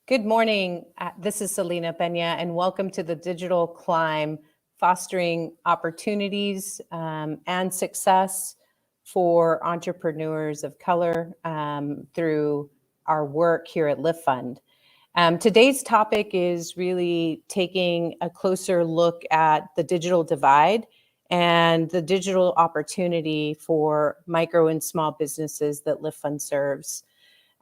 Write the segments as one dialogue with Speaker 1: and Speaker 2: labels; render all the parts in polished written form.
Speaker 1: Good morning. This is Celina, Peña, and welcome to the Digital Climb, fostering opportunities and success for entrepreneurs of color through our work here at LiftFund. Today's topic is really taking a closer look at the digital divide and the digital opportunity for micro and small businesses that LiftFund serves.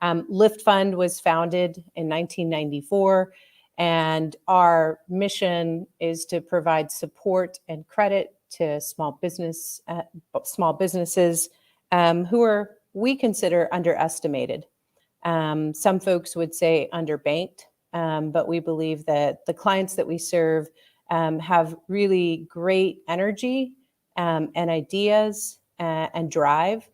Speaker 1: LiftFund was founded in 1994, and our mission is to provide support and credit to small businesses who we consider underestimated. Some folks would say underbanked, but we believe that the clients that we serve have really great energy and ideas and drive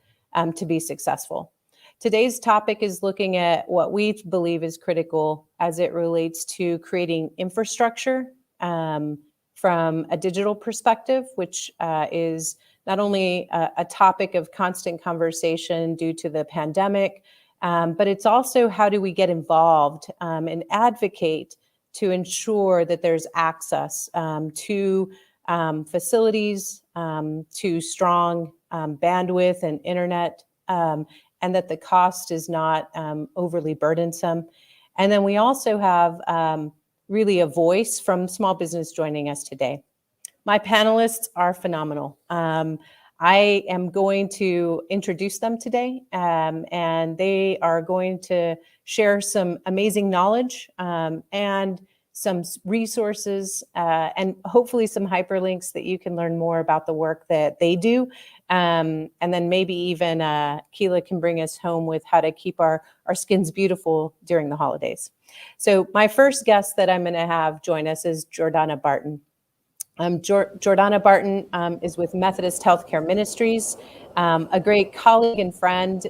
Speaker 1: to be successful. Today's topic is looking at what we believe is critical as it relates to creating infrastructure from a digital perspective, which is not only a topic of constant conversation due to the pandemic, but it's also how do we get involved and advocate to ensure that there's access to facilities, to strong bandwidth and internet, and that the cost is not overly burdensome. And then we also have really a voice from small business joining us today. My panelists are phenomenal. I am going to introduce them today, and they are going to share some amazing knowledge and some resources and hopefully some hyperlinks that you can learn more about the work that they do. And then maybe even Kela can bring us home with how to keep our skins beautiful during the holidays. So my first guest that I'm going to have join us is Jordana Barton. Jordana Barton is with Methodist Healthcare Ministries, a great colleague and friend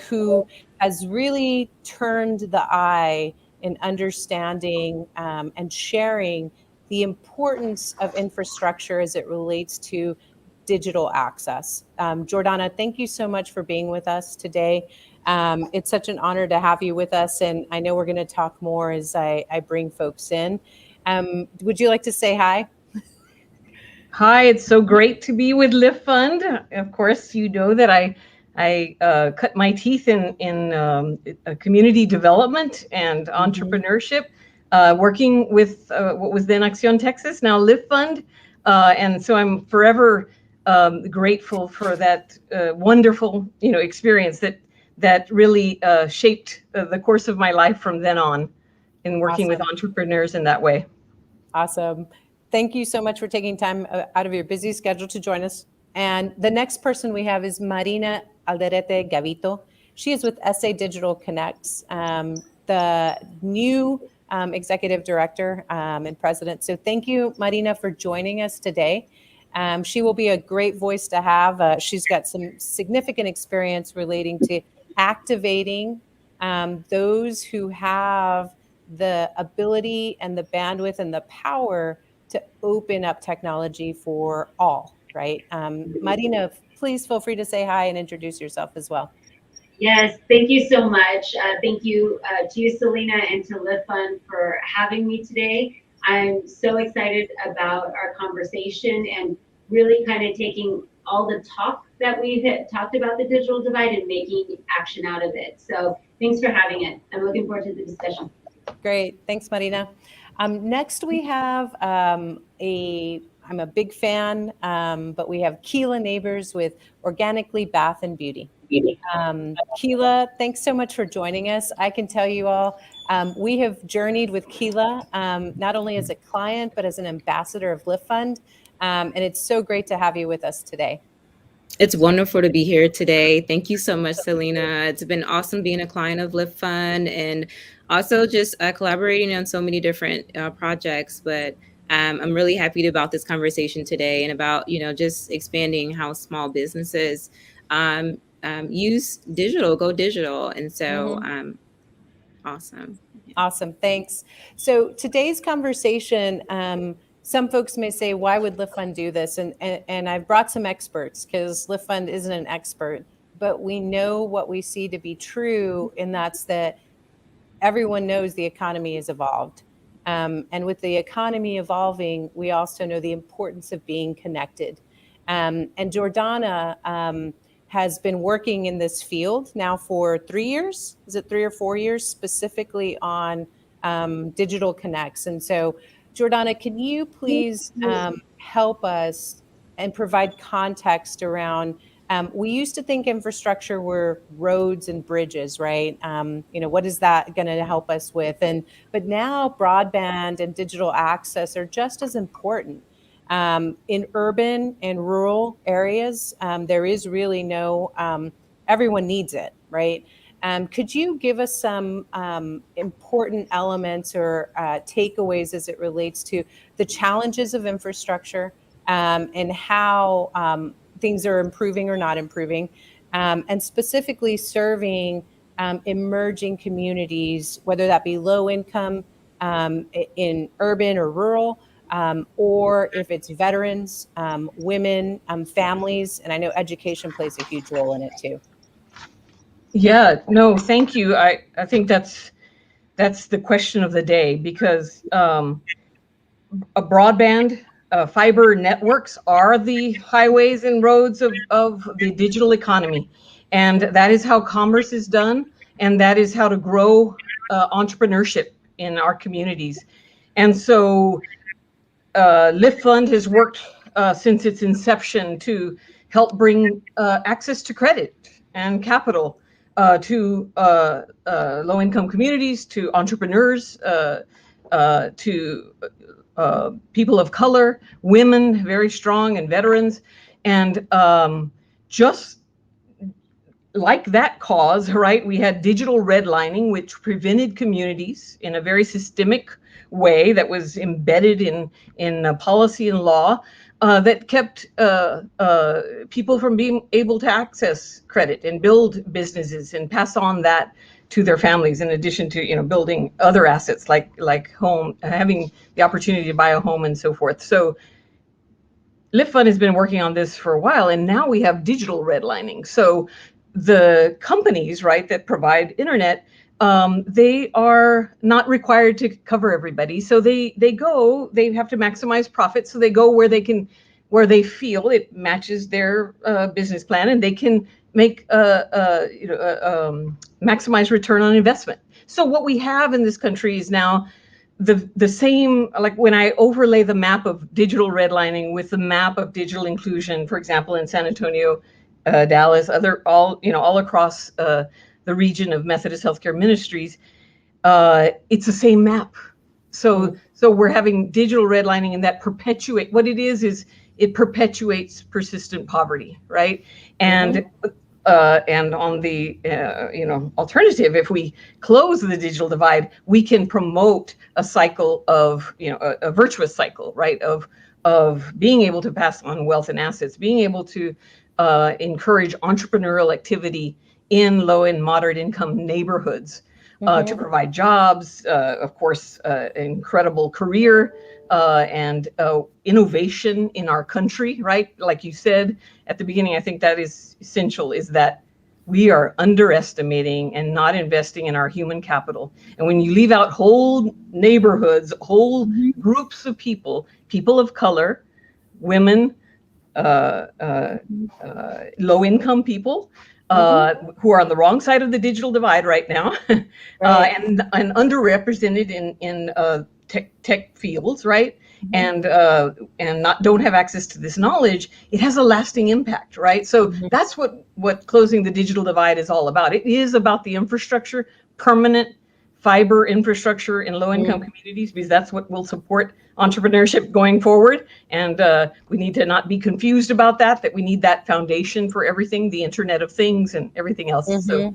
Speaker 1: who has really turned the eye in understanding and sharing the importance of infrastructure as it relates to digital access. Jordana, thank you so much for being with us today. It's such an honor to have you with us, and I know we're going to talk more as I bring folks in. Would you like to say hi?
Speaker 2: Hi, it's so great to be with LiftFund. Of course, you know that I cut my teeth in community development and entrepreneurship, working with what was then Acción Texas, now LiftFund. And so I'm forever grateful for that wonderful, experience that really shaped the course of my life from then on in working with entrepreneurs in that way.
Speaker 1: Awesome. Thank you so much for taking time out of your busy schedule to join us. And the next person we have is Marina Aldrete Gavito. She is with essaydigitalconnects, the new executive director and president. So thank you, Marina, for joining us today. She will be a great voice to have. She's got some significant experience relating to activating those who have the ability and the bandwidth and the power to open up technology for all, right? Marina, please feel free to say hi and introduce yourself as well.
Speaker 3: Yes, thank you so much. Thank you to you, Celina, and to LiftFund for having me today. I'm so excited about our conversation and really kind of taking all the talk that we've talked about the digital divide and making action out of it. So thanks for having it. I'm looking forward to the discussion.
Speaker 1: Great, thanks, Marina. Next, we have I'm a big fan, but we have Kela Nabors with Organically Bath and Beauty. Kela, thanks so much for joining us. I can tell you all, we have journeyed with Kela, not only as a client, but as an ambassador of LiftFund. And it's so great to have you with us today.
Speaker 4: It's wonderful to be here today. Thank you so much, Celina. It's been awesome being a client of LiftFund and also just collaborating on so many different projects. But I'm really happy about this conversation today and about, just expanding how small businesses use digital, go digital. And so awesome.
Speaker 1: Awesome. Thanks. So today's conversation, some folks may say, why would LiftFund do this? And I've brought some experts because LiftFund isn't an expert, but we know what we see to be true, and that's that everyone knows the economy has evolved. And with the economy evolving, we also know the importance of being connected. And Jordana has been working in this field now for 3 years. Is it 3 or 4 years, specifically on digital connects? And so, Jordana, can you please help us and provide context around, we used to think infrastructure were roads and bridges, right? What is that going to help us with? But now broadband and digital access are just as important. In urban and rural areas, there is really no, everyone needs it, right? Could you give us some important elements or takeaways as it relates to the challenges of infrastructure and how things are improving or not improving, and specifically serving emerging communities, whether that be low income in urban or rural, or if it's veterans, women, families, and I know education plays a huge role in it too.
Speaker 2: Yeah, no, thank you. I think that's the question of the day, because a broadband, fiber networks are the highways and roads of the digital economy. And that is how commerce is done. And that is how to grow entrepreneurship in our communities. And so LiftFund has worked since its inception to help bring access to credit and capital to low-income communities, to entrepreneurs, to people of color, women, very strong, and veterans. And just like that cause, right, we had digital redlining, which prevented communities in a very systemic way that was embedded in policy and law that kept people from being able to access credit and build businesses and pass on that to their families, in addition to building other assets like home, having the opportunity to buy a home and so forth. So LiftFund has been working on this for a while, and now we have digital redlining. So the companies, right, that provide internet, they are not required to cover everybody. So they have to maximize profit. So they go where they feel it matches their business plan, and they can make maximize return on investment. So what we have in this country is now the same, like when I overlay the map of digital redlining with the map of digital inclusion, for example, in San Antonio, Dallas, all across the region of Methodist Healthcare Ministries, it's the same map. So we're having digital redlining, and that perpetuate what it is it perpetuates persistent poverty, right? And on the alternative, if we close the digital divide, we can promote a cycle of a virtuous cycle, right? Of being able to pass on wealth and assets, being able to encourage entrepreneurial activity in low and moderate income neighborhoods, to provide jobs, of course, incredible career and innovation in our country, right? Like you said at the beginning, I think that is essential, is that we are underestimating and not investing in our human capital. And when you leave out whole neighborhoods, whole groups of people of color, women, low-income people, who are on the wrong side of the digital divide right now, right. And underrepresented in tech fields, right? And don't have access to this knowledge, it has a lasting impact, right? So that's what closing the digital divide is all about. It is about the infrastructure, permanent fiber infrastructure in low-income communities, because that's what will support entrepreneurship going forward. And we need to not be confused about that we need that foundation for everything, the Internet of Things and everything else. So,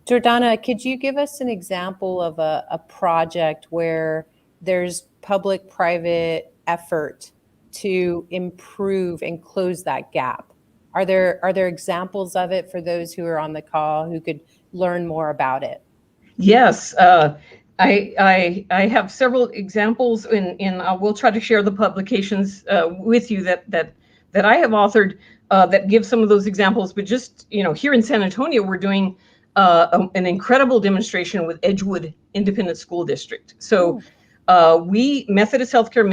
Speaker 1: Jordana, could you give us an example of a project where there's public-private effort to improve and close that gap? Are there examples of it for those who are on the call who could learn more about it?
Speaker 2: Yes, I have several examples, and we'll try to share the publications with you that I have authored that give some of those examples. But just here in San Antonio, we're doing an incredible demonstration with Edgewood Independent School District. So we, Methodist Healthcare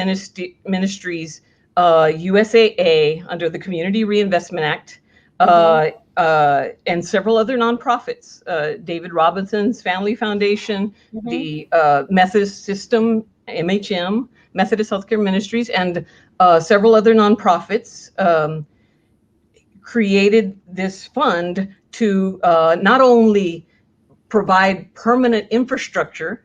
Speaker 2: Ministries, USAA, under the Community Reinvestment Act, and several other nonprofits, David Robinson's Family Foundation, the Methodist System, MHM, Methodist Healthcare Ministries, and several other nonprofits created this fund to not only provide permanent infrastructure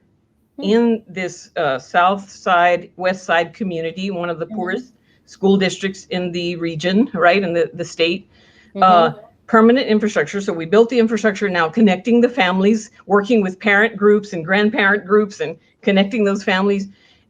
Speaker 2: in this South Side, West Side community, one of the poorest school districts in the region, right, in the state, permanent infrastructure. So we built the infrastructure, now connecting the families, working with parent groups and grandparent groups and connecting those families.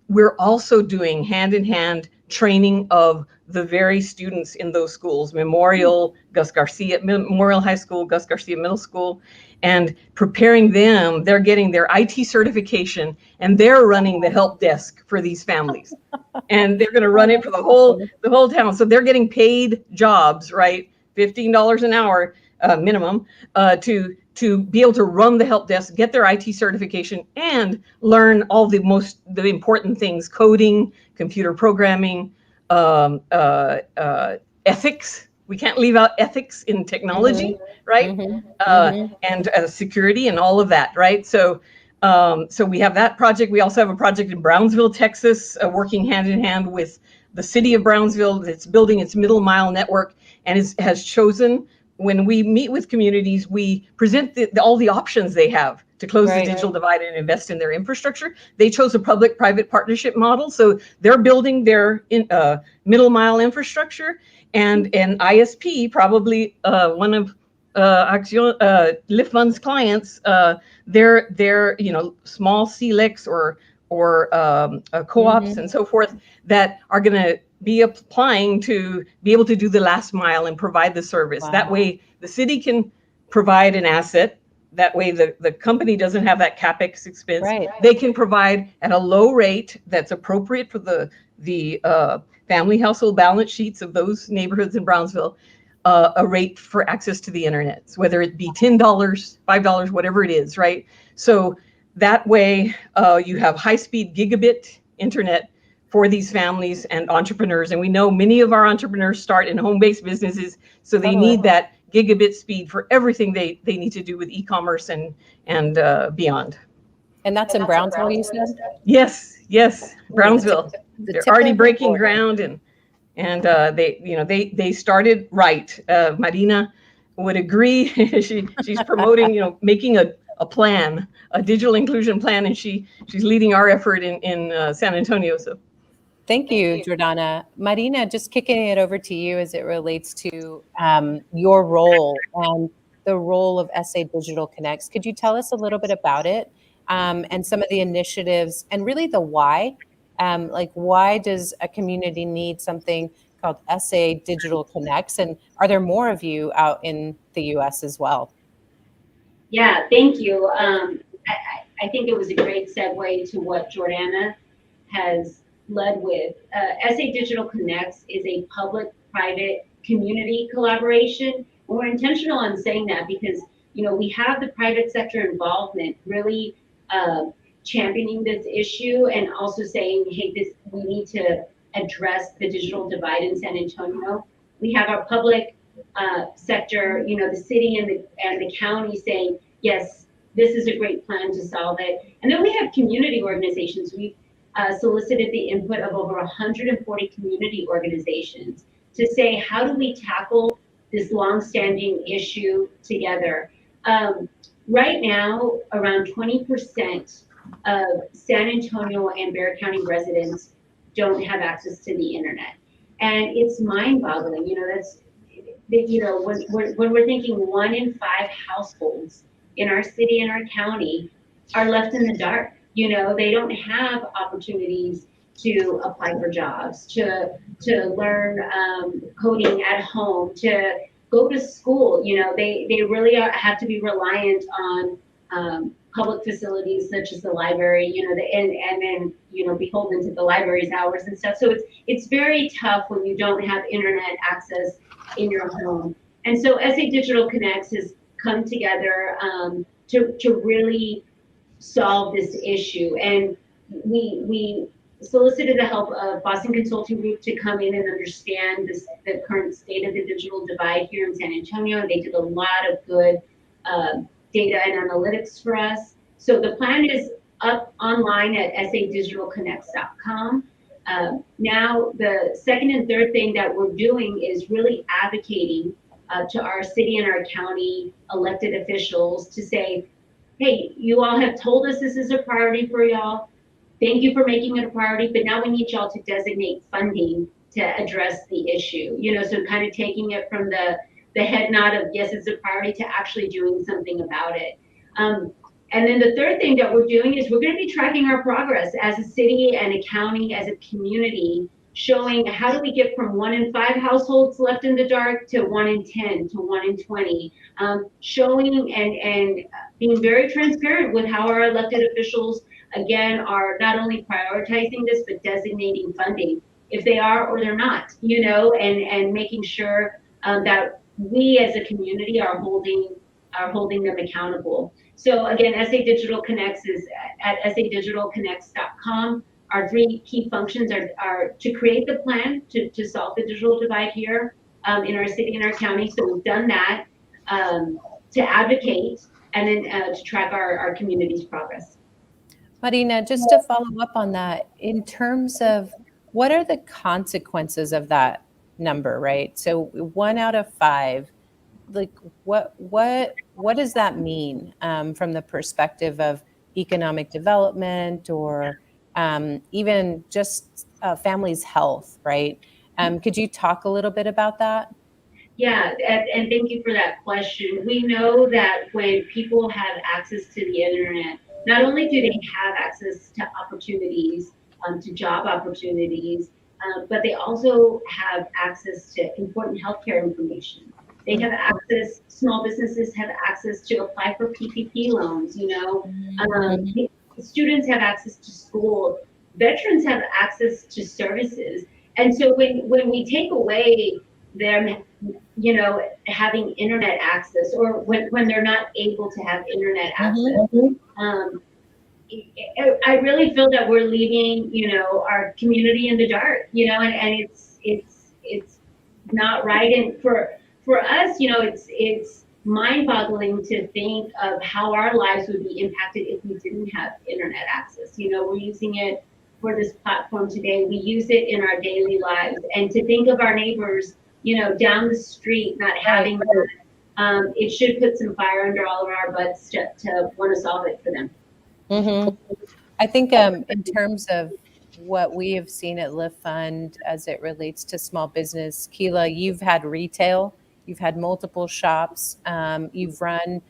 Speaker 2: We're also doing hand-in-hand training of the very students in those schools, Memorial, Gus Garcia, Memorial High School, Gus Garcia Middle School, and preparing them. They're getting their IT certification, and they're running the help desk for these families. And they're going to run it for the whole town. So they're getting paid jobs, right? $15 an hour minimum to be able to run the help desk, get their IT certification, and learn all the important things: coding, computer programming, ethics. We can't leave out ethics in technology, right? And security and all of that, right? So we have that project. We also have a project in Brownsville, Texas, working hand in hand with the city of Brownsville. That's building its middle mile network and has chosen. When we meet with communities, we present all the options they have to close the digital divide and invest in their infrastructure. They chose a public-private partnership model, so they're building their middle mile infrastructure, and an ISP, probably one of LiftFund's clients, they're small CLECs or co-ops and so forth that are going to be applying to be able to do the last mile and provide the service. That way the city can provide an asset. That way the company doesn't have that CapEx expense. They can provide at a low rate that's appropriate for the family household balance sheets of those neighborhoods in Brownsville, a rate for access to the internet, whether it be $10, $5, whatever it is, right? So that way you have high-speed gigabit internet for these families and entrepreneurs. And we know many of our entrepreneurs start in home-based businesses, so they need that gigabit speed for everything they need to do with e-commerce and beyond.
Speaker 1: And that's in Brownsville, you said?
Speaker 2: Yes, Brownsville. They're already breaking ground, and they started right. Marina would agree. She's promoting, making a plan, a digital inclusion plan, and she's leading our effort in San Antonio. So.
Speaker 1: Thank you, Jordana. Marina, just kicking it over to you as it relates to your role and the role of SA Digital Connects. Could you tell us a little bit about it and some of the initiatives and really the why? Why does a community need something called SA Digital Connects? And are there more of you out in the US as well?
Speaker 3: Yeah, thank you. I think it was a great segue to what Jordana has led with. SA Digital Connects is a public-private community collaboration. And we're intentional on saying that because, we have the private sector involvement really championing this issue and also saying, hey, we need to address the digital divide in San Antonio. We have our public sector, the city and the county saying, yes, this is a great plan to solve it. And then we have community organizations. We've solicited the input of over 140 community organizations to say, how do we tackle this longstanding issue together? Right now, around 20% of San Antonio and Bexar County residents don't have access to the internet. And it's mind-boggling, when we're thinking 1 in 5 households in our city and our county are left in the dark. They don't have opportunities to apply for jobs, to learn coding at home, to go to school. They really have to be reliant on public facilities such as the library, and then beholden to the library's hours and stuff. So it's very tough when you don't have internet access in your home. And so SA Digital Connects come together to really solve this issue. And we solicited the help of Boston Consulting Group to come in and understand the current state of the digital divide here in San Antonio. They did a lot of good data and analytics for us. So the plan is up online at essaydigitalconnects.com. Now, the second and third thing that we're doing is really advocating to our city and our county elected officials to say, hey, you all have told us this is a priority for y'all. Thank you for making it a priority, but now we need y'all to designate funding to address the issue. You know, so kind of taking it from the head nod of yes, it's a priority to actually doing something about it. And then the third thing that we're doing is we're going to be tracking our progress as a city and a county, as a community, showing how do we get from 1 in 5 households left in the dark to 1 in 10 to 1 in 20, showing and being very transparent with how our elected officials, again, are not only prioritizing this, but designating funding, if they are or they're not, you know, and making sure that we as a community are holding them accountable. So again, SA Digital Connects is at essaydigitalconnects.com. Our 3 key functions are to create the plan to solve the digital divide here in our city and our county. So we've done that, to advocate, and then to track our community's progress.
Speaker 1: Marina, just to follow up on that, in terms of what are the consequences of that number, right? So 1 out of 5, like what does that mean from the perspective of economic development or even just family's health, right? Could you talk a little bit about that?
Speaker 3: Yeah, and thank you for that question. We know that when people have access to the internet, not only do they have access to opportunities, to job opportunities, but they also have access to important healthcare information. They have access, small businesses have access to apply for PPP loans, you know. Students have access to school. Veterans have access to services. And so when we take away them, you know, having internet access, or when they're not able to have internet access, I really feel that we're leaving, you know, our community in the dark, you know, and it's not right. And for us, you know, it's mind-boggling to think of how our lives would be impacted if we didn't have internet access. You know, we're using it for this platform today. We use it in our daily lives, and to think of our neighbors, you know, down the street not having that, it should put some fire under all of our butts to want to solve it for them.
Speaker 1: I think in terms of what we have seen at LiftFund as it relates to small business, Kela, you've had retail, you've had multiple shops, you've run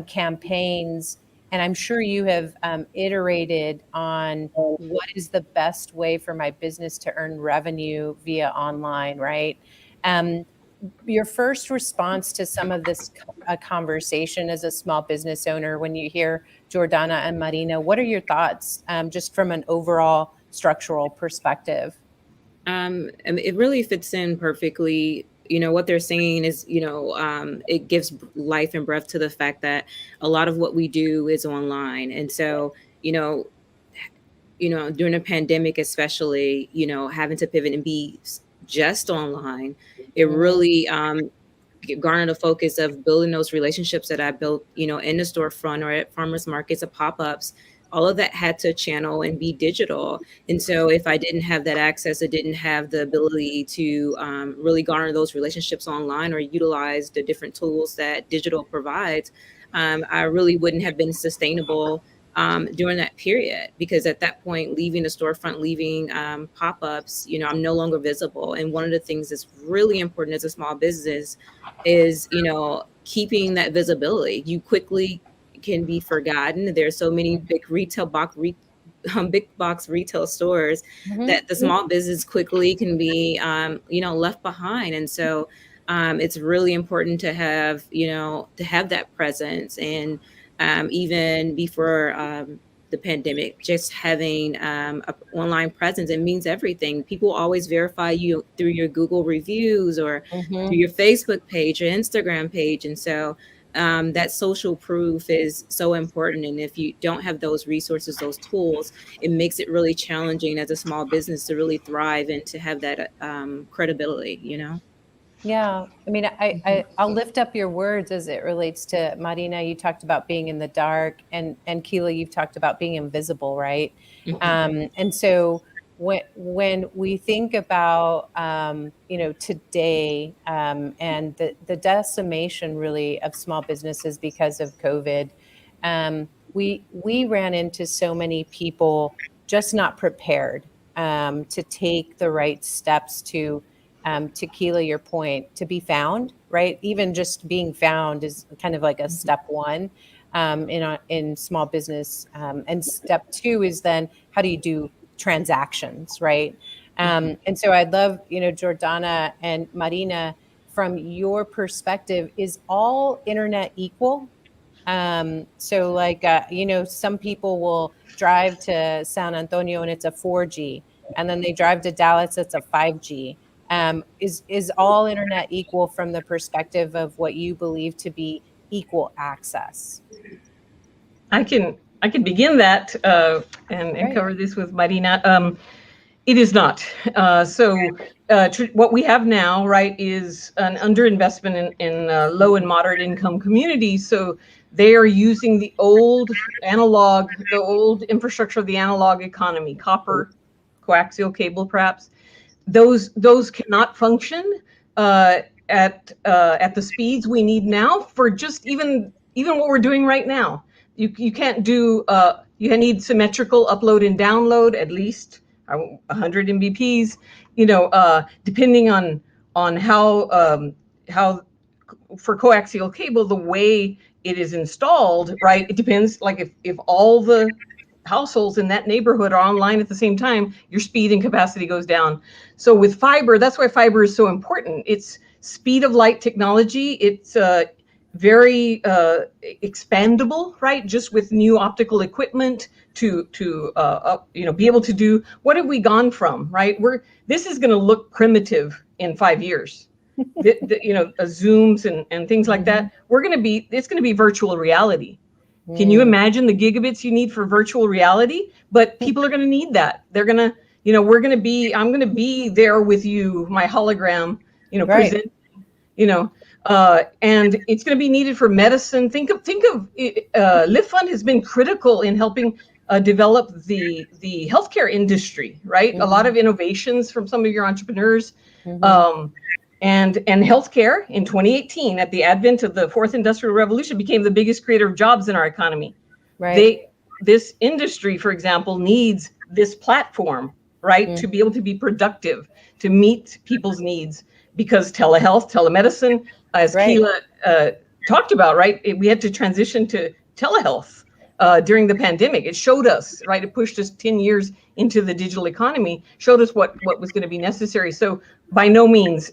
Speaker 1: campaigns, and I'm sure you have iterated on what is the best way for my business to earn revenue via online, right? Your first response to some of this conversation as a small business owner, when you hear Jordana and Marina, what are your thoughts just from an overall structural perspective?
Speaker 4: It really fits in perfectly. You know, what they're saying is, you know, it gives life and breath to the fact that a lot of what we do is online. And so, you know, during a pandemic, especially, you know, having to pivot and be just online, it really garnered a focus of building those relationships that I built, you know, in the storefront or at farmers markets, at pop-ups. All of that had to channel and be digital. And so if I didn't have that access, I didn't have the ability to really garner those relationships online or utilize the different tools that digital provides, I really wouldn't have been sustainable during that period, because at that point, leaving the storefront, leaving pop-ups, you know, I'm no longer visible. And one of the things that's really important as a small business is, you know, keeping that visibility. You quickly can be forgotten. There's so many big big box retail stores that the small business quickly can be, you know, left behind. And so it's really important to have, you know, to have that presence. And even before the pandemic, just having an online presence, it means everything. People always verify you through your Google reviews or through your Facebook page or Instagram page. And so that social proof is so important. And if you don't have those resources, those tools, it makes it really challenging as a small business to really thrive and to have that credibility, you know?
Speaker 1: Yeah, I mean, I'll lift up your words as it relates to Marina. You talked about being in the dark, and Kela, you've talked about being invisible, right? And so when we think about today and the decimation really of small businesses because of COVID, we ran into so many people just not prepared to take the right steps to Kela, your point, to be found, right? Even just being found is kind of like a step one in small business. And step two is then how do you do transactions, right? And so I'd love, Jordana and Marina, from your perspective, is all internet equal? So like, some people will drive to San Antonio and it's a 4G, and then they drive to Dallas, it's a 5G. Is all internet equal from the perspective of what you believe to be equal access?
Speaker 2: I can begin that and cover this with Marina. It is not. What we have now, right, is an underinvestment in low and moderate income communities. So they are using the old infrastructure of the analog economy, copper, coaxial cable, perhaps. Those cannot function at the speeds we need now for just even what we're doing right now. You can't do. You need symmetrical upload and download, at least 100 Mbps. Depending on how for coaxial cable, the way it is installed, right? It depends. Like if all the households in that neighborhood are online at the same time, your speed and capacity goes down. So with fiber, that's why fiber is so important. It's speed of light technology. It's very expandable, right? Just with new optical equipment to be able to do. What have we gone from, right? This is going to look primitive in 5 years. Zooms and things like that. It's going to be virtual reality. Can you imagine the gigabits you need for virtual reality? But people are going to need that. They're going to, I'm going to be there with you, my hologram,
Speaker 1: right.
Speaker 2: present, and it's going to be needed for medicine. Think of LiftFund has been critical in helping develop the healthcare industry, right? A lot of innovations from some of your entrepreneurs. And healthcare in 2018, at the advent of the fourth industrial revolution, became the biggest creator of jobs in our economy.
Speaker 1: Right.
Speaker 2: This industry, for example, needs this platform, right, to be able to be productive, to meet people's needs, because telehealth, telemedicine, as Kela talked about, right, we had to transition to telehealth during the pandemic. It showed us, right, it pushed us 10 years into the digital economy, showed us what was going to be necessary. So by no means,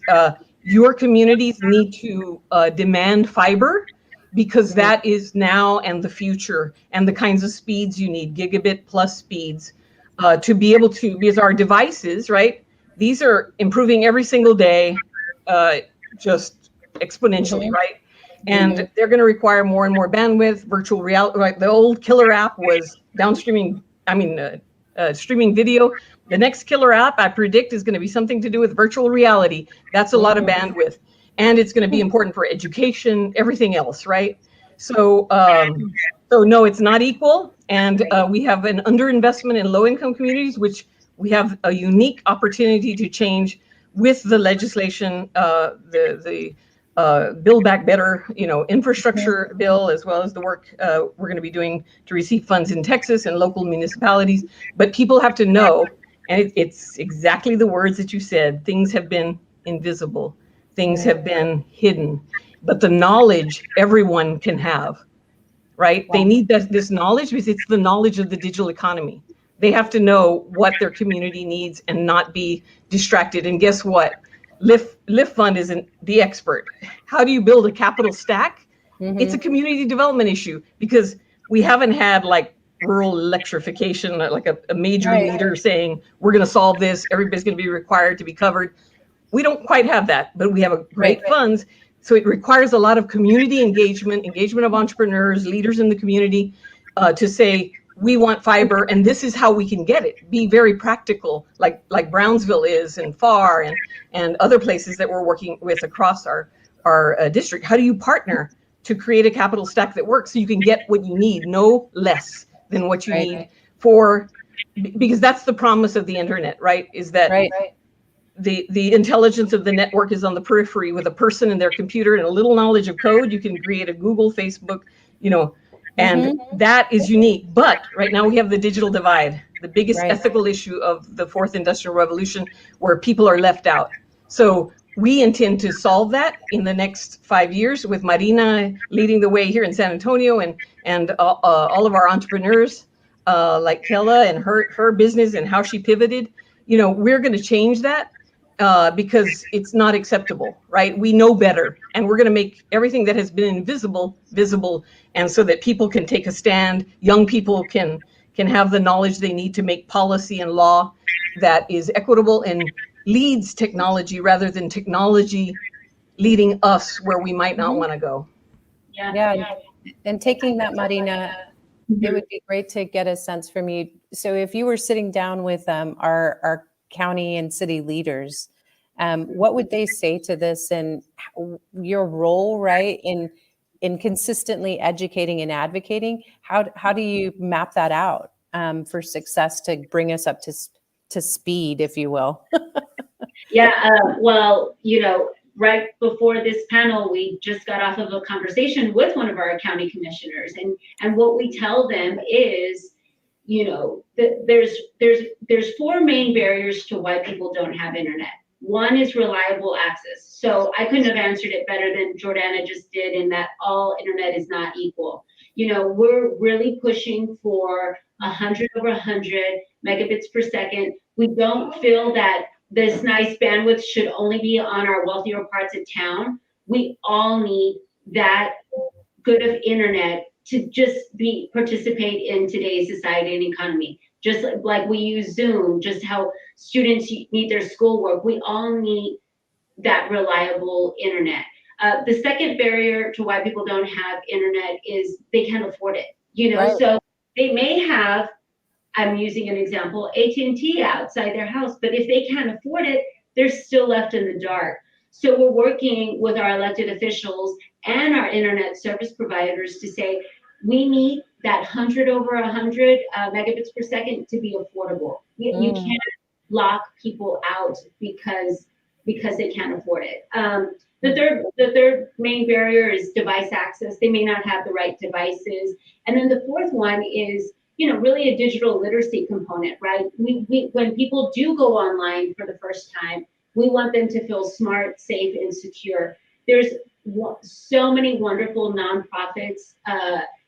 Speaker 2: your communities need to demand fiber, because that is now and the future, and the kinds of speeds you need, gigabit plus speeds, to be able to, because our devices, right, these are improving every single day, just exponentially, right? And they're going to require more and more bandwidth, virtual reality. Right? The old killer app was streaming video. The next killer app, I predict, is going to be something to do with virtual reality. That's a lot of bandwidth. And it's going to be important for education, everything else, right? So no, it's not equal. And we have an underinvestment in low-income communities, which we have a unique opportunity to change with the legislation, the Build Back Better, infrastructure bill, as well as the work we're going to be doing to receive funds in Texas and local municipalities. But people have to know, and it's exactly the words that you said, things have been invisible, things have been hidden, but the knowledge everyone can have, right? They need this knowledge because it's the knowledge of the digital economy. They have to know what their community needs and not be distracted. And guess what? LiftFund isn't the expert. How do you build a capital stack? It's a community development issue, because we haven't had like rural electrification, like a major leader saying, we're going to solve this, everybody's going to be required to be covered. We don't quite have that, but we have great funds. So it requires a lot of community engagement of entrepreneurs, leaders in the community, to say, we want fiber and this is how we can get it. Be very practical, like Brownsville is, and FAR, and other places that we're working with across our district. How do you partner to create a capital stack that works so you can get what you need, no less than what you need because that's the promise of the internet, right? Is that the intelligence of the network is on the periphery. With a person and their computer and a little knowledge of code, you can create a Google, Facebook, and that is unique. But right now we have the digital divide, the biggest ethical issue of the fourth industrial revolution, where people are left out. So we intend to solve that in the next 5 years, with Marina leading the way here in San Antonio, and all of our entrepreneurs, like Kela and her business and how she pivoted. We're going to change that. Because it's not acceptable, right? We know better, and we're going to make everything that has been invisible visible, and so that people can take a stand. Young people can have the knowledge they need to make policy and law that is equitable and leads technology, rather than technology leading us where we might not want to go.
Speaker 1: Yeah. And taking that, Marina, it would be great to get a sense from you. So if you were sitting down with our county and city leaders, what would they say to this, and your role, right, in consistently educating and advocating? How do you map that out for success to bring us up to speed, if you will?
Speaker 3: Well, right before this panel, we just got off of a conversation with one of our county commissioners, and what we tell them is, there's four main barriers to why people don't have internet. One is reliable access. So I couldn't have answered it better than Jordana just did, in that all internet is not equal. We're really pushing for 100 over 100 megabits per second. We don't feel that this nice bandwidth should only be on our wealthier parts of town. We all need that good of internet to just participate in today's society and economy. Just like we use Zoom, just how students need their schoolwork. We all need that reliable internet. The second barrier to why people don't have internet is they can't afford it. So they may have, I'm using an example, AT&T outside their house, but if they can't afford it, they're still left in the dark. So we're working with our elected officials and our internet service providers to say, we need that 100 over 100 megabits per second to be affordable. You can't lock people out because they can't afford it. The third main barrier is device access. They may not have the right devices. And then the fourth one is, really a digital literacy component, right? When people do go online for the first time, we want them to feel smart, safe, and secure. There's so many wonderful nonprofits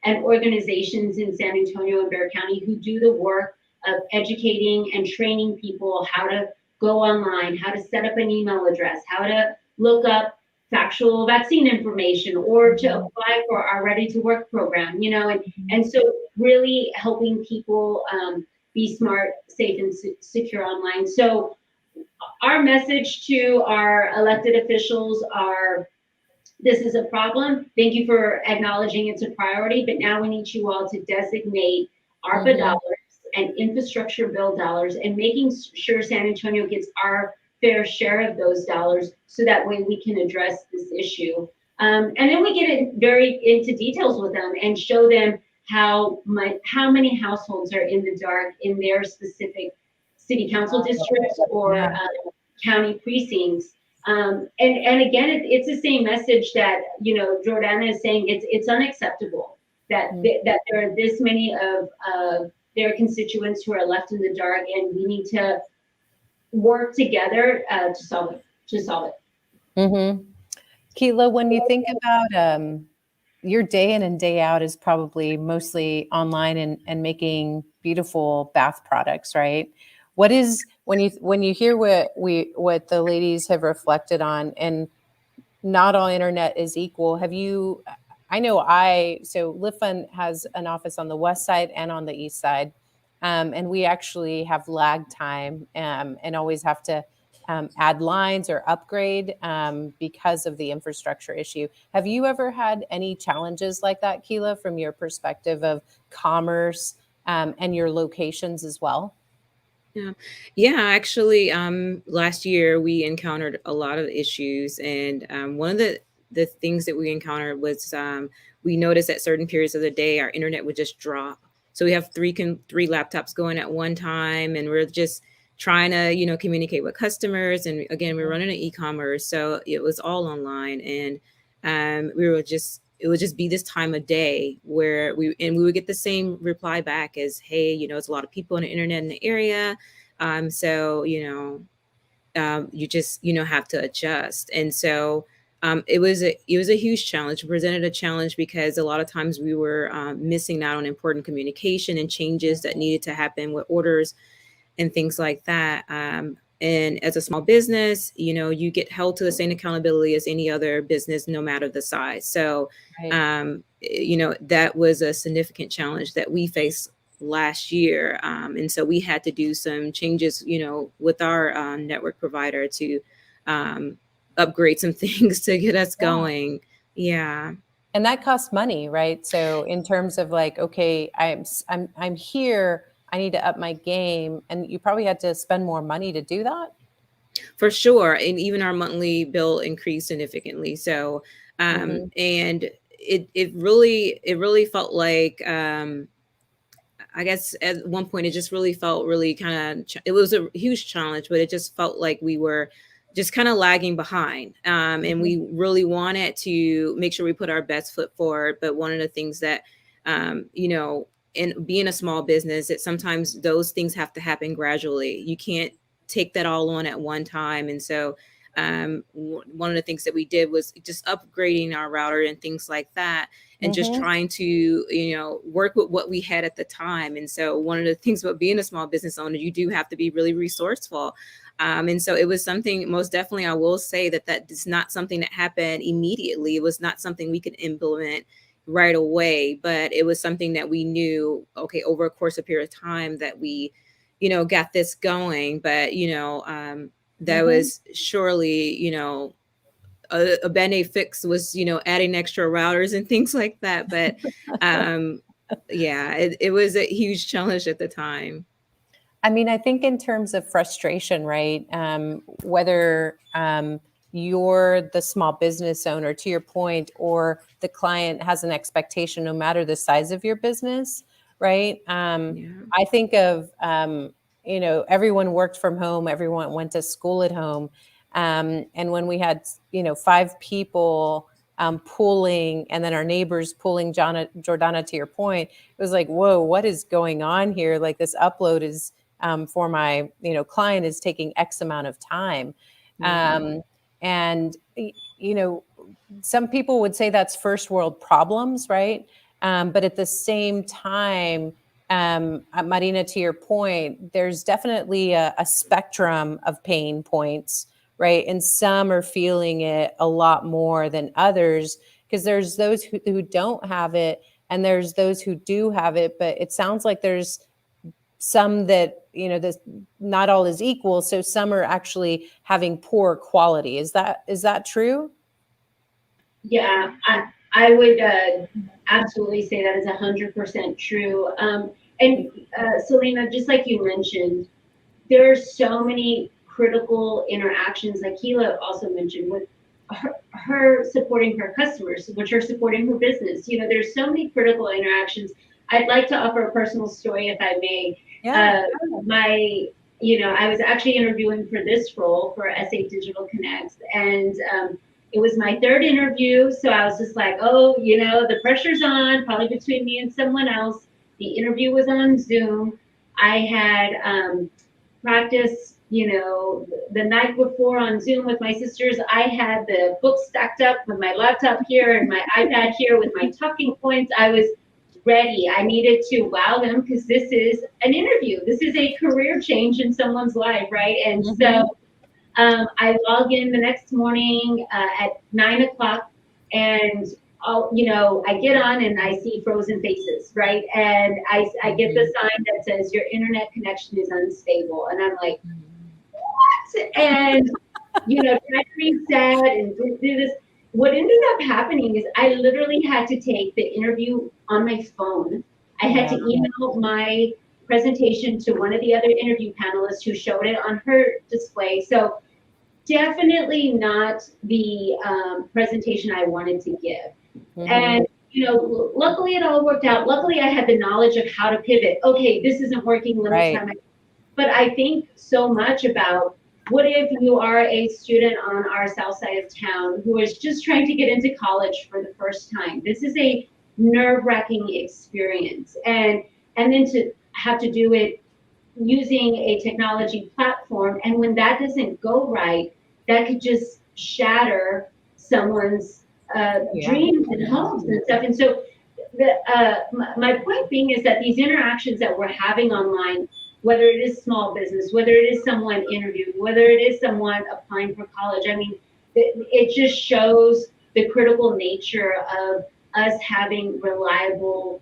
Speaker 3: and organizations in San Antonio and Bexar County who do the work of educating and training people how to go online, how to set up an email address, how to look up factual vaccine information, or to apply for our Ready to Work program, and so really helping people be smart, safe, and secure online. So our message to our elected officials are, this is a problem. Thank you for acknowledging it's a priority, but now we need you all to designate ARPA dollars and infrastructure bill dollars, and making sure San Antonio gets our fair share of those dollars, so that way we can address this issue. And then we get very into details with them and show them how many households are in the dark in their specific city council districts or county precincts. And again, it's the same message that Jordana is saying. It's unacceptable that there are this many of their constituents who are left in the dark, and we need to work together to solve it.
Speaker 1: Kela, when you think about your day in and day out is probably mostly online and making beautiful bath products, right? What is, when you hear what the ladies have reflected on, and not all internet is equal, so LiftFund has an office on the west side and on the east side. And we actually have lag time and always have to add lines or upgrade because of the infrastructure issue. Have you ever had any challenges like that, Kela, from your perspective of commerce and your locations as well?
Speaker 4: Yeah, actually, last year we encountered a lot of issues, and one of the things that we encountered was we noticed at certain periods of the day our internet would just drop. So we have three laptops going at one time, and we're just trying to communicate with customers. And again, we're running an e-commerce, so it was all online, and it would just be this time of day where we would get the same reply back as, hey, it's a lot of people on the internet in the area. So, you just, have to adjust. And so it was a huge challenge. It presented a challenge because a lot of times we were missing out on important communication and changes that needed to happen with orders and things like that. And as a small business, you get held to the same accountability as any other business, no matter the size. So,
Speaker 1: Right.
Speaker 4: that was a significant challenge that we faced last year. And so we had to do some changes, with our network provider to upgrade some things to get us going. Yeah.
Speaker 1: And that costs money, right? So in terms of like, okay, I'm here, I need to up my game, and you probably had to spend more money to do that.
Speaker 4: For sure. And even our monthly bill increased significantly. So,
Speaker 1: Mhm.
Speaker 4: and it really felt like, I guess at one point it just really felt really it was a huge challenge, but it just felt like we were just kind of lagging behind. And
Speaker 1: Mhm.
Speaker 4: we really wanted to make sure we put our best foot forward. But one of the things that, in being a small business, that sometimes those things have to happen gradually. You can't take that all on at one time. And so one of the things that we did was just upgrading our router and things like that, and just
Speaker 1: Mhm.
Speaker 4: trying to work with what we had at the time. And so one of the things about being a small business owner, you do have to be really resourceful. And so it was something, most definitely, I will say that is not something that happened immediately. It was not something we could implement right away, but it was something that we knew, okay, over a course of period of time that we got this going. But that
Speaker 1: Mhm.
Speaker 4: was surely a band-aid fix was adding extra routers and things like that. But yeah, it was a huge challenge at the time.
Speaker 1: I mean, I think in terms of frustration, right? Whether you're the small business owner, to your point, or the client has an expectation, no matter the size of your business, right?
Speaker 4: Yeah.
Speaker 1: I think of, everyone worked from home, everyone went to school at home. And when we had, 5 people pulling, and then our neighbors pulling, Jordana, to your point, it was like, whoa, what is going on here? Like, this upload is for my client is taking X amount of time.
Speaker 4: Yeah.
Speaker 1: And some people would say that's first world problems, right? But at the same time, Marina, to your point, there's definitely a spectrum of pain points, right? And some are feeling it a lot more than others, because there's those who don't have it, and there's those who do have it. But it sounds like there's some that this, not all is equal, so some are actually having poor quality. Is that true?
Speaker 3: Yeah, I would absolutely say that is 100% true. And Celina, just like you mentioned, there are so many critical interactions, like Kela also mentioned, with her supporting her customers, which are supporting her business. There's so many critical interactions. I'd like to offer a personal story, if I may.
Speaker 1: Yeah.
Speaker 3: I was actually interviewing for this role for SA Digital Connects, and it was my third interview. So I was just like, oh, the pressure's on, probably between me and someone else. The interview was on Zoom. I had practiced, the night before on Zoom with my sisters. I had the books stacked up with my laptop here and my iPad here with my talking points. I was ready. I needed to wow them, because this is an interview. This is a career change in someone's life, right? And so I log in the next morning at 9 o'clock, and I get on and I see frozen faces, right? And I get the sign that says your internet connection is unstable, and I'm like, what? and try to reset and do this. What ended up happening is I literally had to take the interview on my phone. I had to email my presentation to one of the other interview panelists who showed it on her display. So definitely not the presentation I wanted to give. And luckily it all worked out. Luckily I had the knowledge of how to pivot. Okay, this isn't working. Let me try my. But I think so much about, what if you are a student on our south side of town who is just trying to get into college for the first time? This is a nerve-wracking experience, and then to have to do it using a technology platform, and when that doesn't go right, that could just shatter someone's dreams and hopes and stuff. And so my point being is that these interactions that we're having online, whether it is small business, whether it is someone interviewing, whether it is someone applying for college, I mean, it just shows the critical nature of us having reliable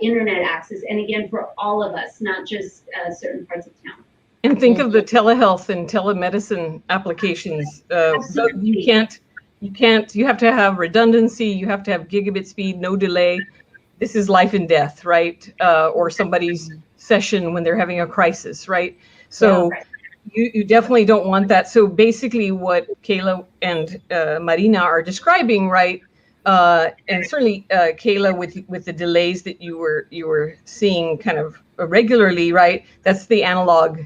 Speaker 3: internet access. And again, for all of us, not just certain parts of town.
Speaker 2: And think of the telehealth and telemedicine applications. So you have to have redundancy, you have to have gigabit speed, no delay. This is life and death, right? Or somebody's session when they're having a crisis, right? So you definitely don't want that. So basically what Kela and Marina are describing, right? And certainly Kela, with the delays that you were seeing kind of regularly, right? That's the analog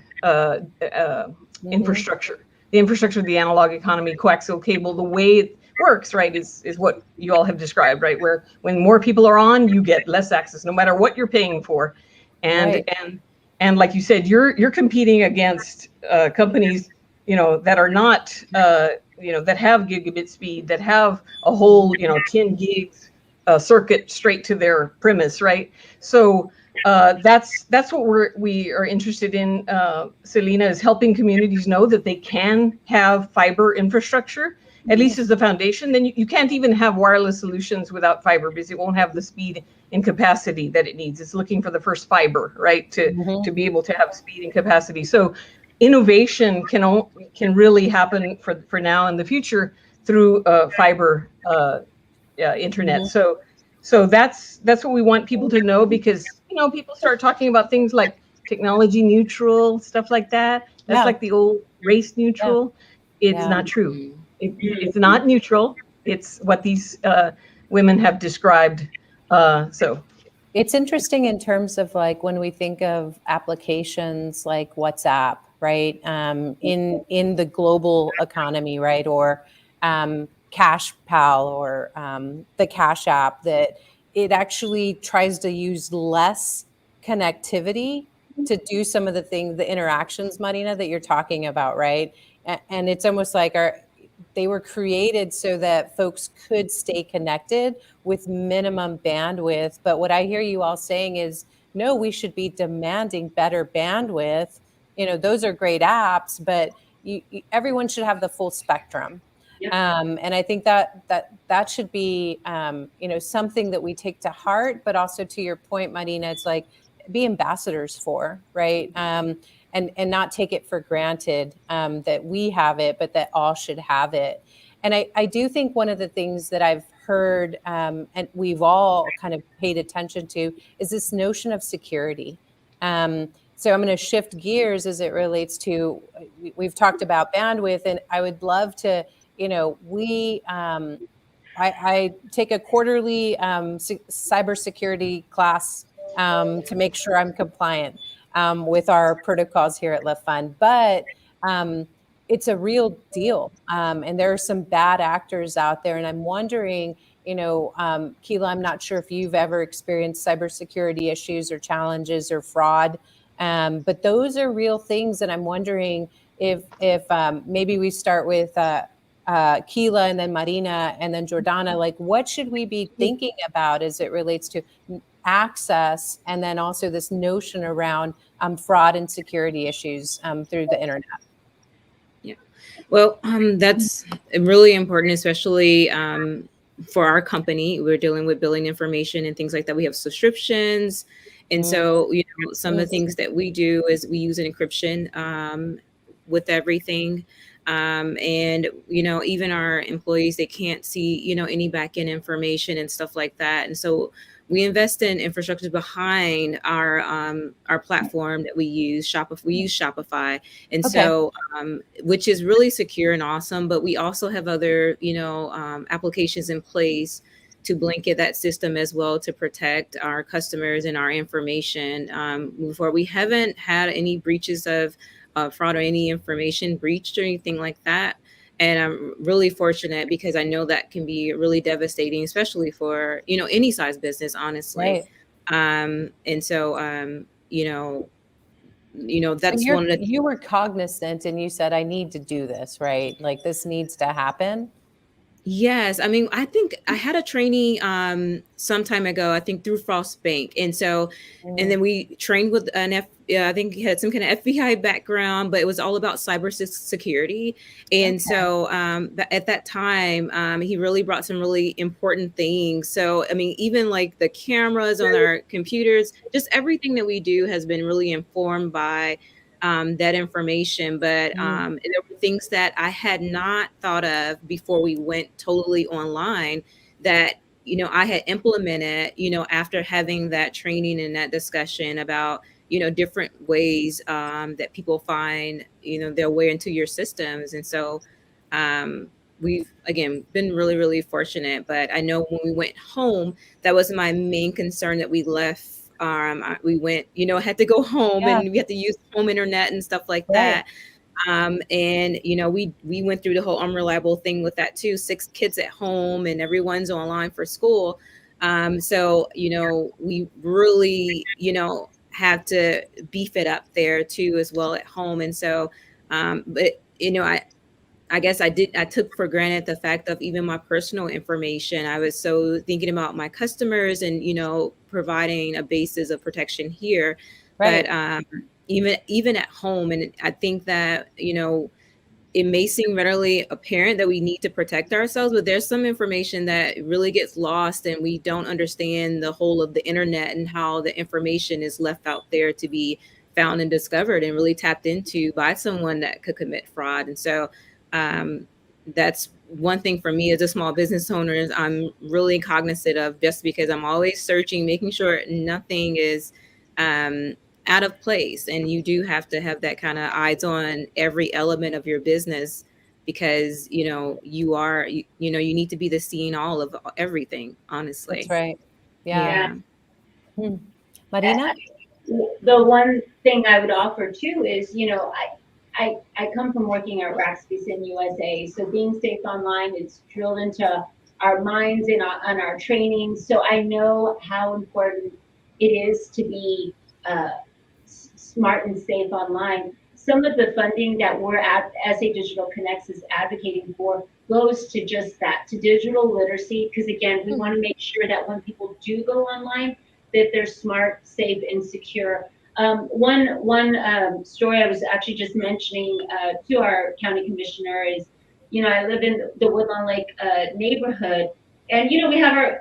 Speaker 2: infrastructure. The infrastructure of the analog economy, coaxial cable, the way it works, right, is what you all have described, right? Where when more people are on, you get less access, no matter what you're paying for. And like you said, you're competing against companies, that are not, that have gigabit speed, that have a whole, 10 gigs circuit straight to their premise, right? So that's what we are interested in. Celina, is helping communities know that they can have fiber infrastructure, at least as the foundation. Then you can't even have wireless solutions without fiber, because it won't have the speed and capacity that it needs. It's looking for the first fiber, right, to be able to have speed and capacity. So innovation can really happen for now and the future through fiber internet. So that's what we want people to know, because people start talking about things like technology neutral, stuff like that. That's like the old race neutral. It's not true. It's not neutral. It's what these women have described. So
Speaker 1: it's interesting in terms of like when we think of applications like WhatsApp, right? In the global economy, right? Or Cash Pal, or the Cash App, that it actually tries to use less connectivity to do some of the things, the interactions, Marina, that you're talking about, right? And it's almost like they were created so that folks could stay connected with minimum bandwidth. But what I hear you all saying is, no, we should be demanding better bandwidth. Those are great apps, but everyone should have the full spectrum. And I think that should be, something that we take to heart, but also to your point, Marina, it's like be ambassadors for, right? And not take it for granted that we have it, but that all should have it. And I do think one of the things that I've heard and we've all kind of paid attention to is this notion of security. So I'm going to shift gears as it relates to, we've talked about bandwidth, and I would love to, I take a quarterly cybersecurity class to make sure I'm compliant with our protocols here at LiftFund. But it's a real deal. And there are some bad actors out there. And I'm wondering, Kela, I'm not sure if you've ever experienced cybersecurity issues or challenges or fraud, but those are real things. And I'm wondering if maybe we start with Kela and then Marina and then Jordana, like what should we be thinking about as it relates to access, and then also this notion around fraud and security issues through the internet?
Speaker 4: Yeah, well, that's really important, especially for our company. We're dealing with billing information and things like that. We have subscriptions. And so, some of the things that we do is we use an encryption with everything. And, you know, even our employees, they can't see, you know, any back end information and stuff like that. And so we invest in infrastructure behind our platform that we use. We use Shopify, and
Speaker 1: Okay.
Speaker 4: so which is really secure and awesome. But we also have other, you know, applications in place to blanket that system as well to protect our customers and our information. Before, we haven't had any breaches of fraud or any information breached or anything like that. And I'm really fortunate because I know that can be really devastating, especially for, you know, any size business, honestly.
Speaker 1: Right.
Speaker 4: And so,
Speaker 1: So
Speaker 4: that's one of the.
Speaker 1: you were cognizant and you said, I need to do this, right? Like this needs to happen.
Speaker 4: Yes, I mean, I think I had a trainee some time ago, I think through Frost Bank. And so, and then we trained with I think he had some kind of FBI background, but it was all about security. And so at that time, he really brought some really important things. So, I mean, even like the cameras on our computers, just everything that we do has been really informed by that information. But there were things that I had not thought of before we went totally online that, you know, I had implemented, you know, after having that training and that discussion about, you know, different ways that people find, you know, their way into your systems. And so we've, again, been really, really fortunate. But I know when we went home, that was my main concern, that we left. We went, you know, had to go home and we had to use home internet and stuff like that. And, you know, we went through the whole unreliable thing with that too, 6 kids at home and everyone's online for school. So, you know, we really, you know, have to beef it up there too, as well at home. And so, but, you know, I guess I took for granted the fact of even my personal information. I was so thinking about my customers and, you know, providing a basis of protection here.
Speaker 1: Right.
Speaker 4: But even at home, and I think that, you know, it may seem readily apparent that we need to protect ourselves, but there's some information that really gets lost and we don't understand the whole of the internet and how the information is left out there to be found and discovered and really tapped into by someone that could commit fraud. And so that's one thing for me as a small business owner is I'm really cognizant of, just because I'm always searching, making sure nothing is out of place. And you do have to have that kind of eyes on every element of your business, because, you know, you need to be the seeing all of everything, honestly.
Speaker 1: That's right. Yeah.
Speaker 3: Yeah.
Speaker 1: Marina?
Speaker 3: The one thing I would offer too is, you know, I come from working at Rackspace in USA, so being safe online, it's drilled into our minds and on our training. So I know how important it is to be smart and safe online. Some of the funding that we're at Essay Digital Connects is advocating for goes to just that, to digital literacy, because again, we want to make sure that when people do go online, that they're smart, safe, and secure. One story I was actually just mentioning to our county commissioner is, you know, I live in the Woodlawn Lake neighborhood, and you know, we have our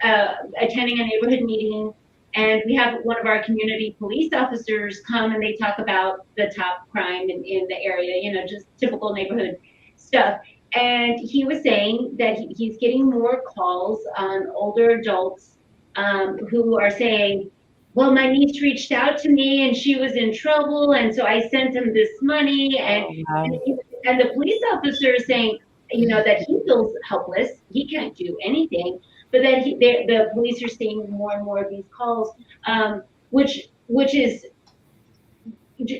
Speaker 3: attending a neighborhood meeting, and we have one of our community police officers come and they talk about the top crime in the area, you know, just typical neighborhood stuff. And he was saying that he's getting more calls on older adults who are saying, well, my niece reached out to me and she was in trouble, and so I sent him this money, and the police officer is saying, you know, that he feels helpless, he can't do anything, but then the police are seeing more and more of these calls, which is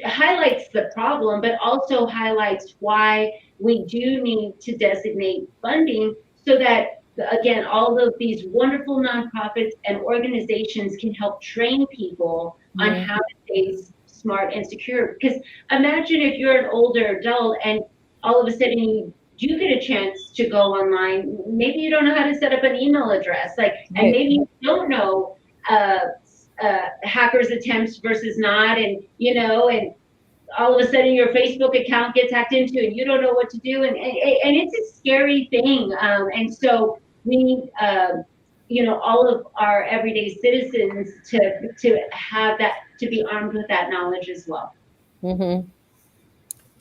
Speaker 3: highlights the problem, but also highlights why we do need to designate funding so that, again, all of these wonderful nonprofits and organizations can help train people on how to stay smart and secure. Because imagine if you're an older adult and all of a sudden you do get a chance to go online, maybe you don't know how to set up an email address, like, and maybe you don't know hackers attempts versus not, and you know, and all of a sudden your Facebook account gets hacked into and you don't know what to do, and it's a scary thing, and so we need you know, all of our everyday citizens to have that, to be armed with that knowledge as well.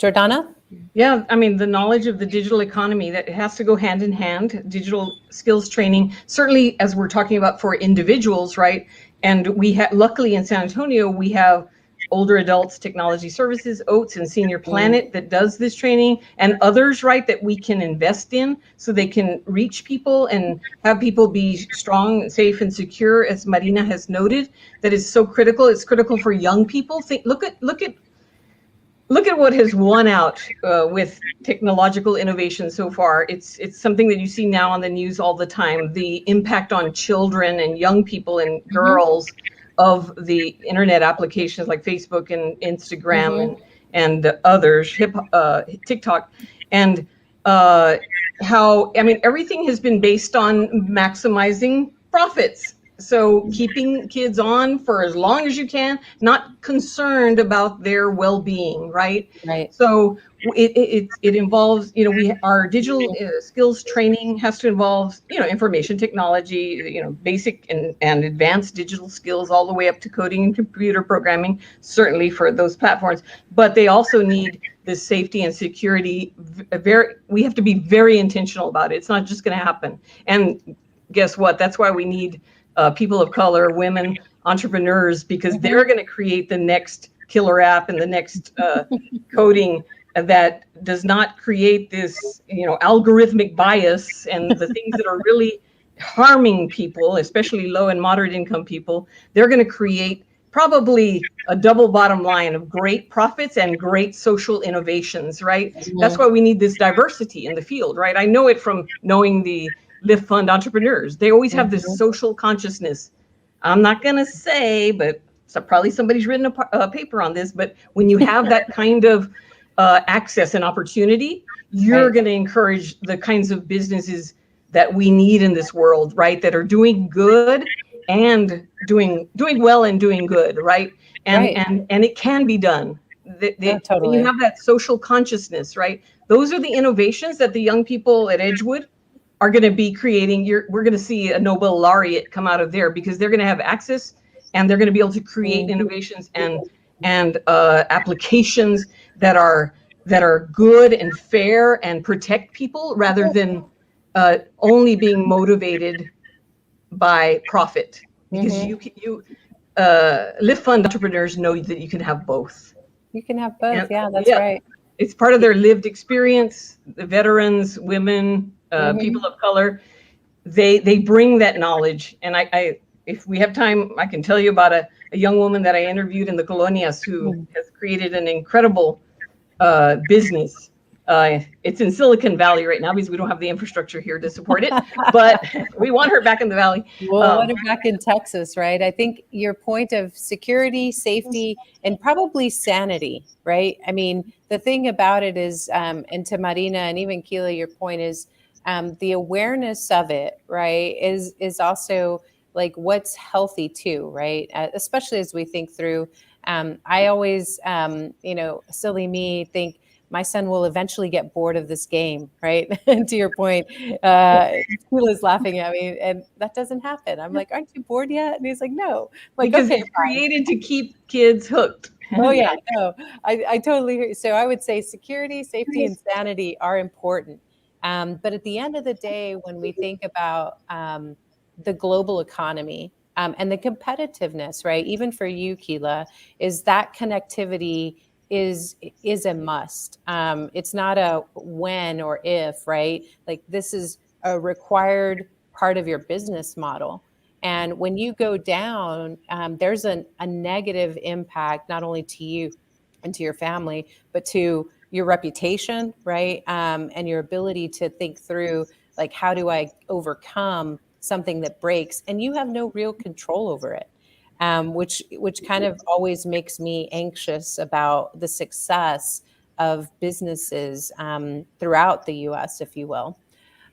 Speaker 1: Jordana?
Speaker 2: Yeah, I mean, the knowledge of the digital economy, that it has to go hand in hand, digital skills training, certainly as we're talking about for individuals, right? And we have, luckily in San Antonio, we have Older Adults Technology Services, OATS, and Senior Planet that does this training, and others, right, that we can invest in so they can reach people and have people be strong, safe, and secure, as Marina has noted. That is so critical. It's critical for young people. Look at what has won out with technological innovation so far. It's something that you see now on the news all the time. The impact on children and young people and girls of the internet applications like Facebook and Instagram and others, TikTok, and how, I mean, everything has been based on maximizing profits. So keeping kids on for as long as you can, not concerned about their well-being, right?
Speaker 1: Right.
Speaker 2: So it involves, our digital skills training has to involve, information technology, basic and advanced digital skills all the way up to coding and computer programming, certainly for those platforms. But they also need this safety and security. We have to be very intentional about it. It's not just going to happen. And guess what? That's why we need people of color, women, entrepreneurs, because they're going to create the next killer app and the next coding that does not create this, algorithmic bias and the things that are really harming people, especially low and moderate income people. They're going to create probably a double bottom line of great profits and great social innovations, right? That's why we need this diversity in the field, right? I know it from knowing the LiftFund entrepreneurs. They always have this social consciousness. I'm not going to say, but probably somebody's written a paper on this, but when you have that kind of access and opportunity, you're going to encourage the kinds of businesses that we need in this world, right? That are doing good and doing well and doing good, right? And it can be done. When you have that social consciousness, right? Those are the innovations that the young people at Edgewood are going to be creating. We're going to see a Nobel laureate come out of there because they're going to have access and they're going to be able to create innovations and applications that are good and fair and protect people rather than only being motivated by profit. Because LiftFund entrepreneurs know that you can have both.
Speaker 1: You can have both. Yeah, that's right.
Speaker 2: It's part of their lived experience. The veterans, women, people of color, they bring that knowledge. And I if we have time, I can tell you about a young woman that I interviewed in the Colonias who has created an incredible business. It's in Silicon Valley right now because we don't have the infrastructure here to support it, but we want her back in the Valley.
Speaker 1: Well, want her back in Texas, right? I think your point of security, safety, and probably sanity, right? I mean, the thing about it is, and to Marina and even Kela, your point is the awareness of it, right, is also like what's healthy too, right? Especially as we think through. I always, silly me, think my son will eventually get bored of this game, right? And to your point, Kela's laughing at me, and that doesn't happen. I'm like, aren't you bored yet? And he's like, no. I'm like,
Speaker 2: because
Speaker 1: okay,
Speaker 2: it's created to keep kids hooked.
Speaker 1: Oh yeah, no, I totally agree. So I would say security, safety, and sanity are important. But at the end of the day, when we think about the global economy and the competitiveness, right? Even for you, Kela, is that connectivity is a must. It's not a when or if, right? Like this is a required part of your business model. And when you go down, there's a negative impact, not only to you and to your family, but to your reputation, right? And your ability to think through, like, how do I overcome something that breaks? And you have no real control over it. Which kind of always makes me anxious about the success of businesses throughout the U.S., if you will.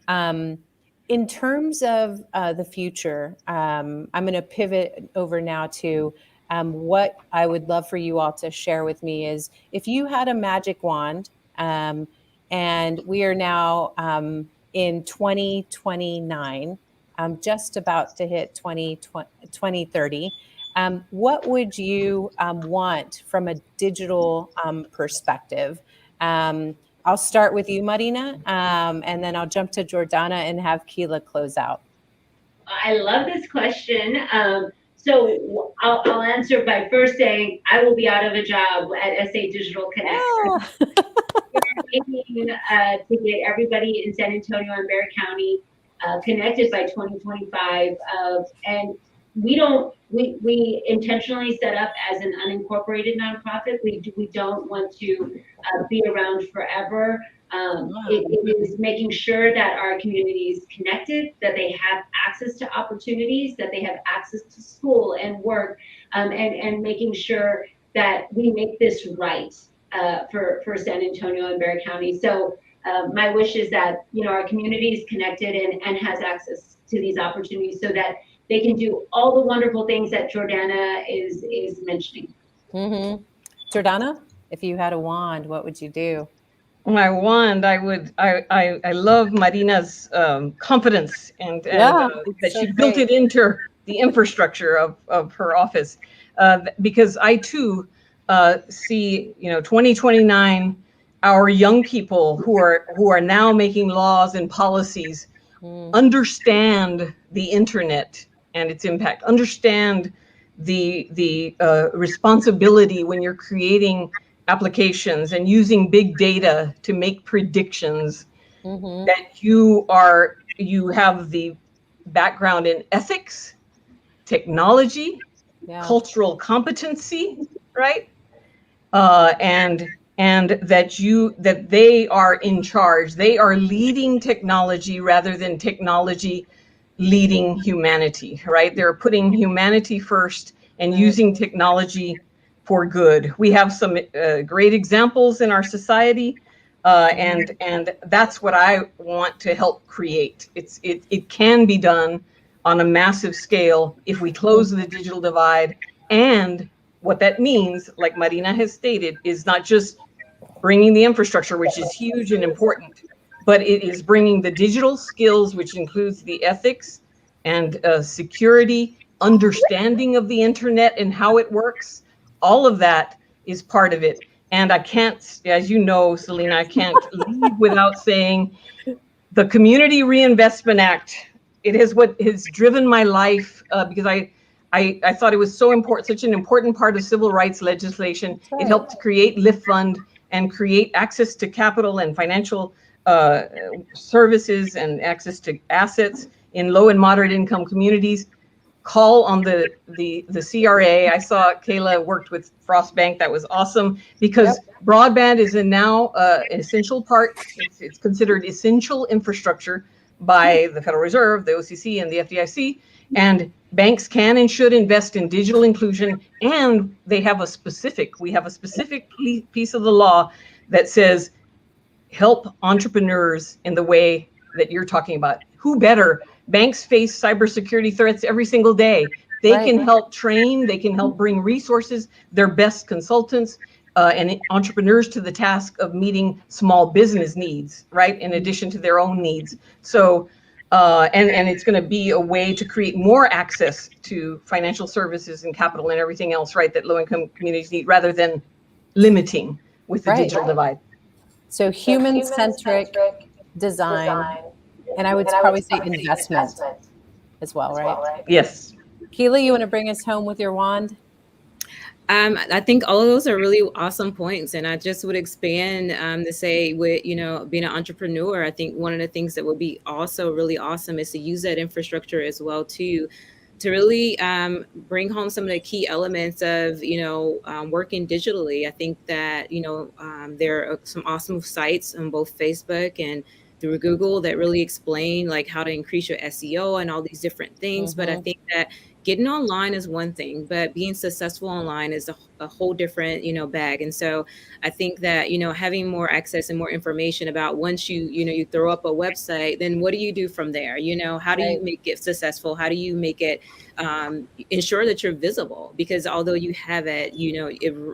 Speaker 1: In terms of the future, I'm going to pivot over now to what I would love for you all to share with me is if you had a magic wand, and we are now in 2029, just about to hit 2030. What would you want from a digital perspective? I'll start with you, Marina, and then I'll jump to Jordana and have Kela close out.
Speaker 3: I love this question. So I'll answer by first saying I will be out of a job at Essay Digital Connects.
Speaker 1: Oh.
Speaker 3: We're aiming to get everybody in San Antonio and Bexar County connected by 2025. And we intentionally set up as an unincorporated nonprofit. We don't want to be around forever. It is making sure that our community is connected, that they have access to opportunities, that they have access to school and work, and making sure that we make this right for San Antonio and Bexar County. So my wish is that our community is connected and has access to these opportunities so that they can do all the wonderful things that Jordana is mentioning.
Speaker 1: Mm-hmm. Jordana, if you had a wand, what would you do?
Speaker 2: My wand, I love Marina's confidence and that she built it into the infrastructure of her office, because I too see 2029, our young people who are now making laws and policies understand the internet and its impact, understand the responsibility when you're creating applications and using big data to make predictions, that you have the background in ethics, technology, cultural competency, right? And that they are in charge. They are leading technology rather than technology leading humanity, right? They're putting humanity first and using technology for good. We have some great examples in our society, and that's what I want to help create. It can be done on a massive scale if we close the digital divide. And what that means, like Marina has stated, is not just bringing the infrastructure, which is huge and important, but it is bringing the digital skills, which includes the ethics and security, understanding of the internet and how it works. All of that is part of it. And I can't, as you know, Celina, I can't leave without saying the Community Reinvestment Act. It is what has driven my life, because I thought it was so important, such an important part of civil rights legislation. It helped to create LiftFund and create access to capital and financial services and access to assets in low and moderate income communities. Call on the CRA. I saw Kela worked with Frost Bank. That was awesome, because broadband is now an essential part. It's considered essential infrastructure by the Federal Reserve, the OCC, and the FDIC. And banks can and should invest in digital inclusion. And we have a specific piece of the law that says help entrepreneurs in the way that you're talking about. Who better? Banks face cybersecurity threats every single day. They can help train, they can help bring resources, their best consultants, and entrepreneurs to the task of meeting small business needs, right? In addition to their own needs. So, and it's going to be a way to create more access to financial services and capital and everything else, right? That low-income communities need, rather than limiting with the digital divide.
Speaker 1: So human-centric design, and I would probably say investment as well, right?
Speaker 2: Yes.
Speaker 1: Kela, you want to bring us home with your wand?
Speaker 4: I think all of those are really awesome points. And I just would expand to say, with, being an entrepreneur, I think one of the things that would be also really awesome is to use that infrastructure as well, too, to really bring home some of the key elements of, working digitally. I think that, there are some awesome sites on both Facebook and through Google that really explain like how to increase your SEO and all these different things. But I think that getting online is one thing, but being successful online is a whole different, bag. And so I think that, having more access and more information about once you throw up a website, then what do you do from there? How do you make it successful? How do you make it ensure that you're visible? Because although you have it,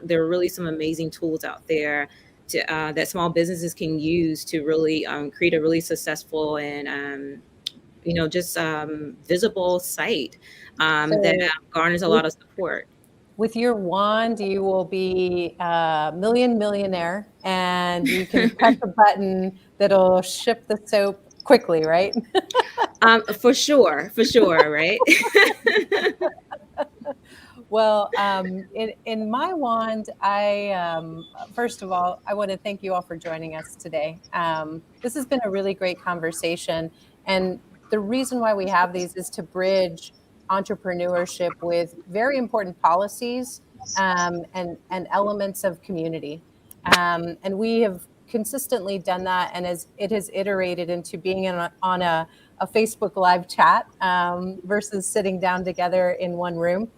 Speaker 4: there are really some amazing tools out there to, that small businesses can use to really create a really successful and just visible site that garners a lot of support.
Speaker 1: with your wand, you will be a millionaire, and you can press a button that'll ship the soap quickly, right?
Speaker 4: For sure, right?
Speaker 1: Well, in my wand, first of all, I want to thank you all for joining us today. This has been a really great conversation. And the reason why we have these is to bridge entrepreneurship with very important policies and elements of community. And we have consistently done that, and as it has iterated into being on a Facebook live chat versus sitting down together in one room.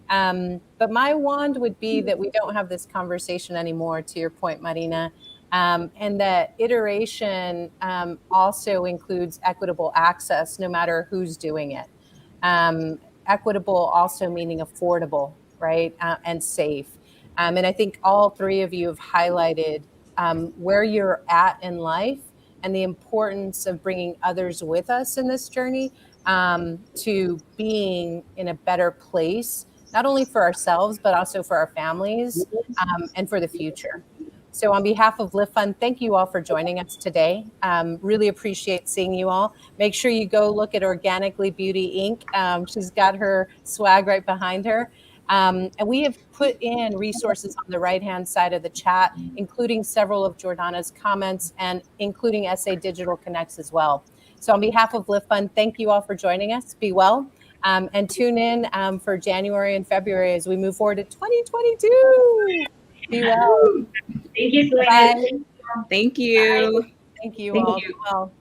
Speaker 1: But my wand would be that we don't have this conversation anymore, to your point, Marina, and that iteration also includes equitable access, no matter who's doing it. Equitable also meaning affordable, right, and safe. And I think all three of you have highlighted where you're at in life and the importance of bringing others with us in this journey to being in a better place, not only for ourselves, but also for our families and for the future. So on behalf of LiftFund, thank you all for joining us today. Really appreciate seeing you all. Make sure you go look at Organically Beauty Inc. She's got her swag right behind her. And we have put in resources on the right-hand side of the chat, including several of Jordana's comments and including essaydigitalconnects as well. So on behalf of LiftFund, thank you all for joining us. Be well. And tune in for January and February as we move forward to 2022. Be well.
Speaker 3: Thank you, Celina.
Speaker 1: Bye.
Speaker 4: Thank you.
Speaker 1: Thank you
Speaker 2: Thank
Speaker 1: all.
Speaker 2: you.
Speaker 1: Be well.